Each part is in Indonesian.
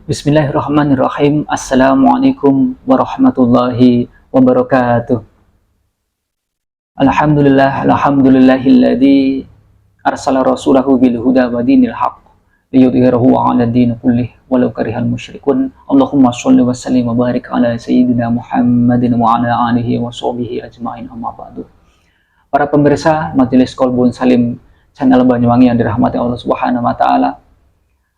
Bismillahirrahmanirrahim. Assalamualaikum warahmatullahi wabarakatuh. Alhamdulillahilladzi arsala rasulahu bil huda wa dinil haqq liyudhhirahu 'ala din kullih walau karihal musyrikun. Allahumma shalli wa sallim wa barik ala sayyidina Muhammadin wa ala alihi wa sahbihi ajmain, amma ba'du. Para pemirsa Majelis Qalbun Salim channel Banyuwangi yang dirahmati Allah Subhanahu wa taala,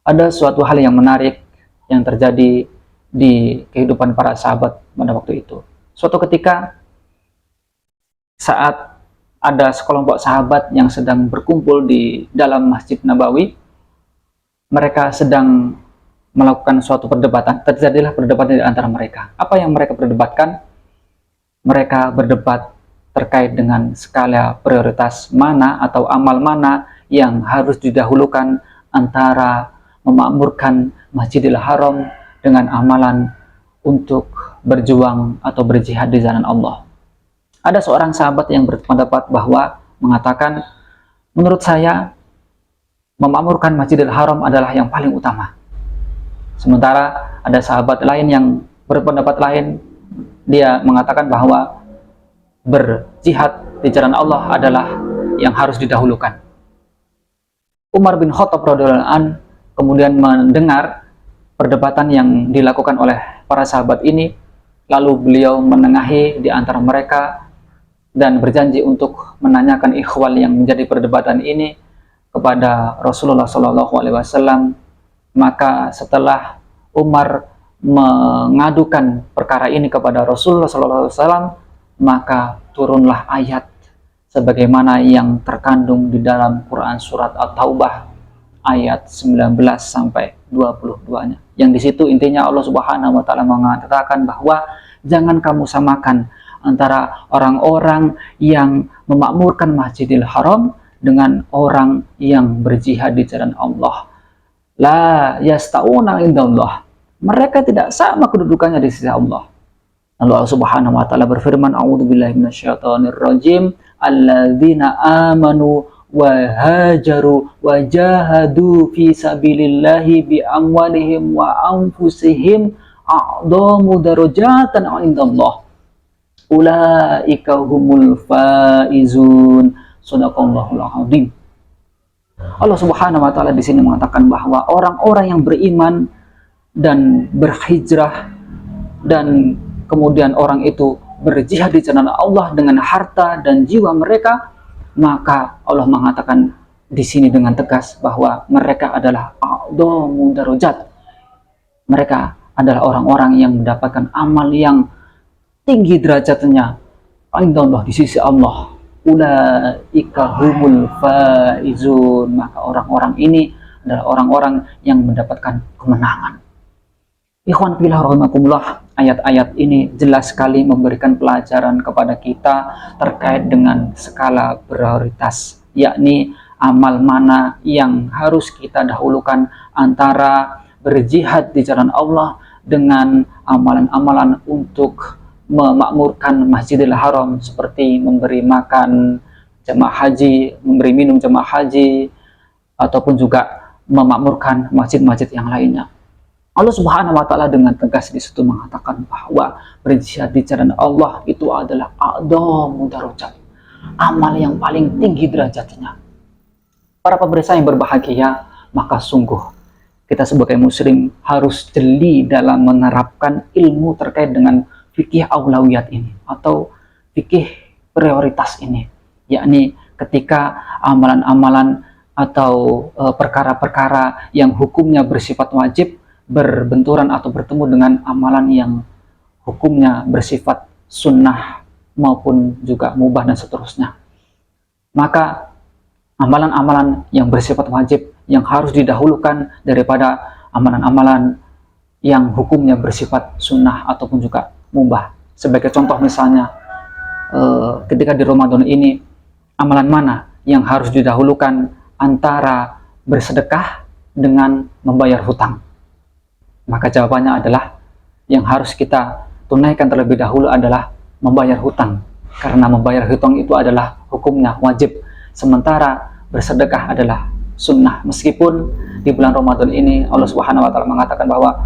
ada suatu hal yang menarik yang terjadi di kehidupan para sahabat pada waktu itu. Suatu ketika, saat ada sekelompok sahabat yang sedang berkumpul di dalam Masjid Nabawi, mereka sedang melakukan suatu perdebatan. Terjadilah perdebatan di antara mereka. Apa yang mereka perdebatkan? Mereka berdebat terkait dengan skala prioritas mana atau amal mana yang harus didahulukan antara memakmurkan Masjidil Haram dengan amalan untuk berjuang atau berjihad di jalan Allah. Ada seorang sahabat yang berpendapat bahwa mengatakan, menurut saya memakmurkan Masjidil Haram adalah yang paling utama. Sementara ada sahabat lain yang berpendapat lain, dia mengatakan bahwa berjihad di jalan Allah adalah yang harus didahulukan. Umar bin Khattab radhiyallahu anhu kemudian mendengar perdebatan yang dilakukan oleh para sahabat ini, lalu beliau menengahi di antara mereka dan berjanji untuk menanyakan ikhwal yang menjadi perdebatan ini kepada Rasulullah SAW. Maka setelah Umar mengadukan perkara ini kepada Rasulullah SAW, maka turunlah ayat sebagaimana yang terkandung di dalam Quran surat At-Taubah ayat 19 sampai 22-nya. Yang di situ intinya Allah Subhanahu wa taala mengatakan bahwa jangan kamu samakan antara orang-orang yang memakmurkan Masjidil Haram dengan orang yang berjihad di jalan Allah. La yastauna indallah. Mereka tidak sama kedudukannya di sisi Allah. Lalu Allah Subhanahu wa taala berfirman, a'udzubillahi minasyaitonirrajim, alladzina amanu wa hajaru wa jahadu fi sabilillahi bi amwalihim wa anfusihim a'dhamu darajatan 'indallah ulaika humul faizun. Shadaqallahul azim. Allah Subhanahu wa taala di sini mengatakan bahwa orang-orang yang beriman dan berhijrah dan kemudian orang itu berjihad di jalan Allah dengan harta dan jiwa mereka, maka Allah mengatakan di sini dengan tegas bahwa mereka adalah a'dhamu darajat. Mereka adalah orang-orang yang mendapatkan amal yang tinggi derajatnya indallah, di sisi Allah. Ulaika humul faizun. Maka orang-orang ini adalah orang-orang yang mendapatkan kemenangan. Ikhwan fillah rahimakumullah, ayat-ayat ini jelas sekali memberikan pelajaran kepada kita terkait dengan skala prioritas, yakni amal mana yang harus kita dahulukan antara berjihad di jalan Allah dengan amalan-amalan untuk memakmurkan Masjidil Haram, seperti memberi makan jemaah haji, memberi minum jemaah haji, ataupun juga memakmurkan masjid-masjid yang lainnya. Allah Subhanahu wa taala dengan tegas di situ mengatakan bahwa berjihad di jalan Allah itu adalah a'dhamu darajat, amal yang paling tinggi derajatnya. Para pemirsa yang berbahagia, maka sungguh kita sebagai muslim harus jeli dalam menerapkan ilmu terkait dengan fikih aulawiyat ini atau fikih prioritas ini, yakni ketika amalan-amalan atau perkara-perkara yang hukumnya bersifat wajib berbenturan atau bertemu dengan amalan yang hukumnya bersifat sunnah maupun juga mubah dan seterusnya, maka amalan-amalan yang bersifat wajib yang harus didahulukan daripada amalan-amalan yang hukumnya bersifat sunnah ataupun juga mubah. Sebagai contoh misalnya, ketika di Ramadan ini, amalan mana yang harus didahulukan antara bersedekah dengan membayar hutang? Maka jawabannya adalah yang harus kita tunaikan terlebih dahulu adalah membayar hutang, karena membayar hutang itu adalah hukumnya wajib, sementara bersedekah adalah sunnah. Meskipun di bulan Ramadan ini Allah Subhanahu wa taala mengatakan bahwa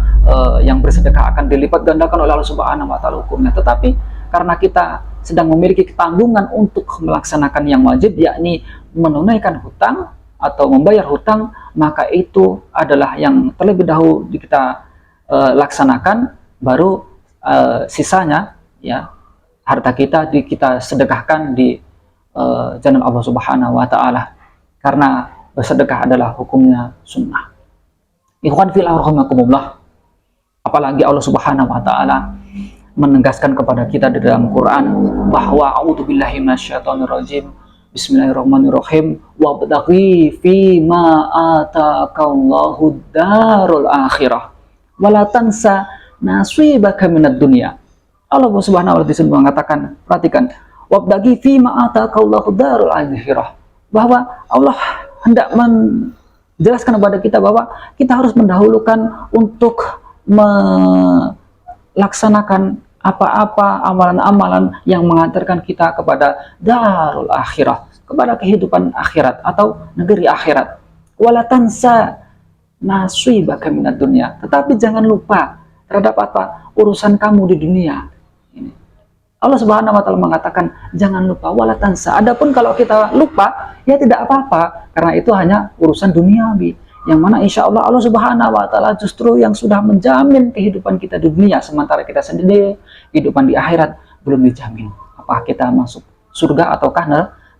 yang bersedekah akan dilipat gandakan oleh Allah Subhanahu wa taala hukumnya. Tetapi karena kita sedang memiliki ketanggungan untuk melaksanakan yang wajib, yakni menunaikan hutang atau membayar hutang, maka itu adalah yang terlebih dahulu kita laksanakan, baru sisanya ya harta kita kita sedekahkan di jalan Allah Subhanahu wa taala, karena bersedekah adalah hukumnya sunnah. Ikhwan fillah rahimakumullah, apalagi Allah Subhanahu wa taala menegaskan kepada kita di dalam Quran bahwa a'udzubillahi minasyaitonirrajim, bismillahirrahmanirrahim, wabtaghi fima ataakallahu darul akhirah wala tansa nasibaka minad dunya. Allah Subhanahu wa taala mengatakan, perhatikan, wabtaghi fima ataakallahu darul akhirah, bahwa Allah hendak menjelaskan kepada kita bahwa kita harus mendahulukan untuk melaksanakan apa-apa amalan-amalan yang mengantarkan kita kepada darul akhirah, kepada kehidupan akhirat atau negeri akhirat. Wala tansa nasibaka minad dunya, tetapi jangan lupa terhadap apa urusan kamu di dunia ini. Allah Subhanahu wa taala mengatakan jangan lupa, wala tansa. Adapun kalau kita lupa, ya tidak apa-apa, karena itu hanya urusan duniawi, yang mana insya Allah Allah Subhanahu wa taala justru yang sudah menjamin kehidupan kita di dunia, sementara kita sendiri kehidupan di akhirat belum dijamin. Apakah kita masuk surga ataukah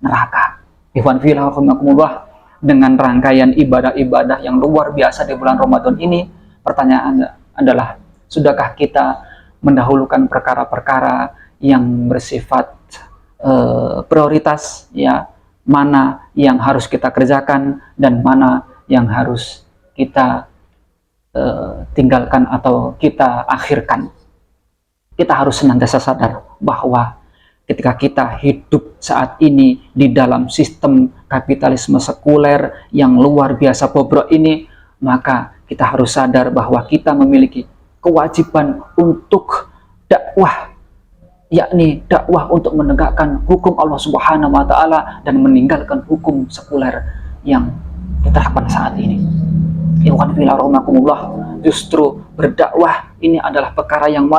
neraka? Ikhwan fillah rahimakumullah, dengan rangkaian ibadah-ibadah yang luar biasa di bulan Ramadan ini, pertanyaannya adalah, sudahkah kita mendahulukan perkara-perkara yang bersifat prioritas, ya, mana yang harus kita kerjakan dan mana yang harus kita tinggalkan atau kita akhirkan. Kita harus senantiasa sadar bahwa ketika kita hidup saat ini di dalam sistem kapitalisme sekuler yang luar biasa bobrok ini, maka kita harus sadar bahwa kita memiliki kewajiban untuk dakwah, yakni dakwah untuk menegakkan hukum Allah Subhanahu wa taala dan meninggalkan hukum sekuler yang diterapkan saat ini. Ikhwan fillah rahimakumullah, justru berdakwah ini adalah perkara yang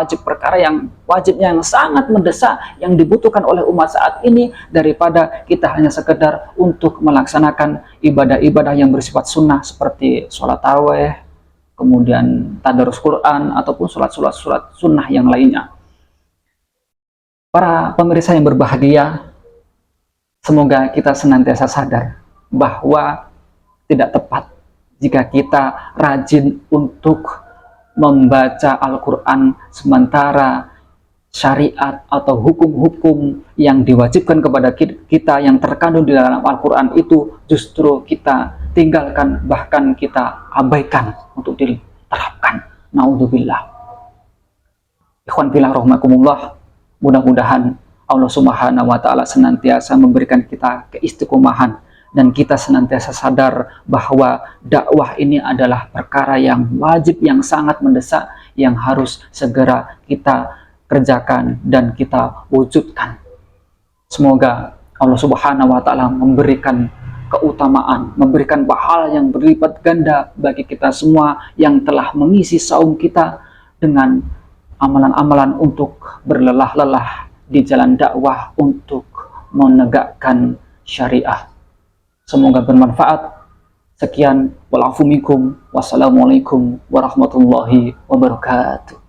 wajibnya yang sangat mendesak yang dibutuhkan oleh umat saat ini, daripada kita hanya sekedar untuk melaksanakan ibadah-ibadah yang bersifat sunnah seperti sholat tarawih, kemudian tadarus Quran ataupun sholat sunnah yang lainnya. Para pemirsa yang berbahagia, semoga kita senantiasa sadar bahwa tidak tepat jika kita rajin untuk membaca Al-Quran sementara syariat atau hukum-hukum yang diwajibkan kepada kita yang terkandung di dalam Al-Quran itu justru kita tinggalkan, bahkan kita abaikan untuk diterapkan. Naudzubillah. Ikhwan fillah rahimakumullah, mudah-mudahan Allah Subhanahu wa taala senantiasa memberikan kita keistiqomahan dan kita senantiasa sadar bahwa dakwah ini adalah perkara yang wajib, yang sangat mendesak, yang harus segera kita kerjakan dan kita wujudkan. Semoga Allah Subhanahu wa taala memberikan keutamaan, memberikan pahala yang berlipat ganda bagi kita semua yang telah mengisi saum kita dengan amalan-amalan untuk berlelah-lelah di jalan dakwah untuk menegakkan syariah. Semoga bermanfaat. Sekian, walafu minkum, wassalamualaikum warahmatullahi wabarakatuh.